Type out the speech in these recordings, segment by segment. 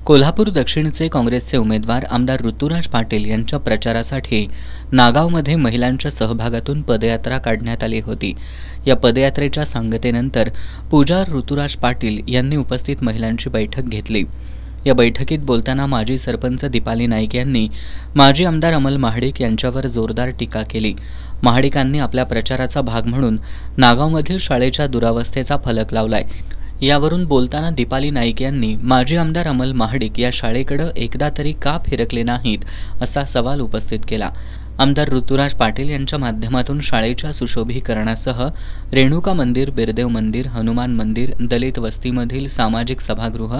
कोल्हापूर दक्षिणचे काँग्रेसचे उमेदवार आमदार ऋतुराज पाटील यांच्या प्रचारासाठी नागावमध्ये महिलांच्या सहभागातून पदयात्रा काढण्यात आली होती। या पदयात्रेच्या सांगतेनंतर पूजा ऋतुराज पाटील यांनी उपस्थित महिलांची बैठक घेतली। या बैठकीत बोलताना माजी सरपंच दीपाली नाईक यांनी माजी आमदार अमल महाडिक यांच्यावर जोरदार टीका केली। महाडिकांनी आपल्या प्रचाराचा भाग म्हणून नागावमधील शाळेच्या दुरावस्थेचा फलक लावलाय। यावरून बोलताना दीपाली नाईक यांनी माजी आमदार अमल महाडिक या शाळेकडे एकदा तरी का फिरकले नाहीत असा सवाल उपस्थित केला। आमदार ऋतुराज पाटील यांच्या माध्यमातून शाळेच्या सुशोभीकरणासह रेणुका मंदिर, बिरदेव मंदिर, हनुमान मंदिर, दलित वस्तीमधील सामाजिक सभागृह,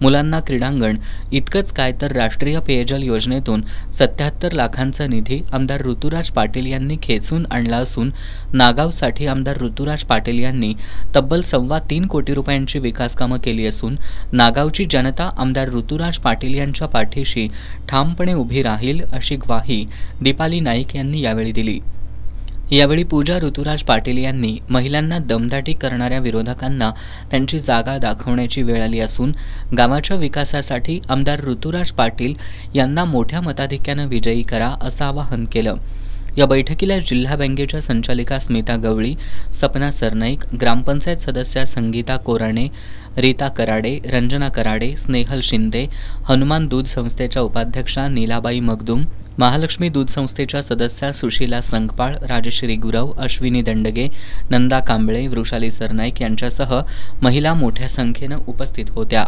मुलांना क्रीडांगण इतकंच काय तर राष्ट्रीय पेयजल योजनेतून 77 लाखांचा निधी आमदार ऋतुराज पाटील यांनी खेचून आणला असून नागावसाठी आमदार ऋतुराज पाटील यांनी तब्बल 3.25 कोटी रुपयांची विकास कामं केली असून नागावची जनता आमदार ऋतुराज पाटील यांच्या पाठीशी ठामपणे उभी राहील अशी ग्वाही दीपाली नाईक यांनी यावेळी दिली। यावेळी पूजा ऋतुराज पाटील यांनी महिलांना दमदाटी करणाऱ्या विरोधकांना त्यांची जागा दाखवण्याची वेळ आली असून गावाच्या विकासासाठी आमदार ऋतुराज पाटील यांना मोठ्या मताधिक्याने विजयी करा असं आवाहन केलं। या बैठकीला जिल्हा बँकेच्या संचालिका स्मिता गवळी, सपना सरनाईक, ग्रामपंचायत सदस्या संगीता कोराणे, रीता कराडे, रंजना कराडे, स्नेहल शिंदे, हनुमान दूध संस्थेच्या उपाध्यक्षा नीलाबाई मगदूम, महालक्ष्मी दूध संस्थेच्या सदस्या सुशीला संकपाळ, राजश्री गुरव, अश्विनी दंडगे, नंदा कांबळे, वृषाली सरनाईक यांच्यासह महिला मोठ्या संख्येने उपस्थित होत्या।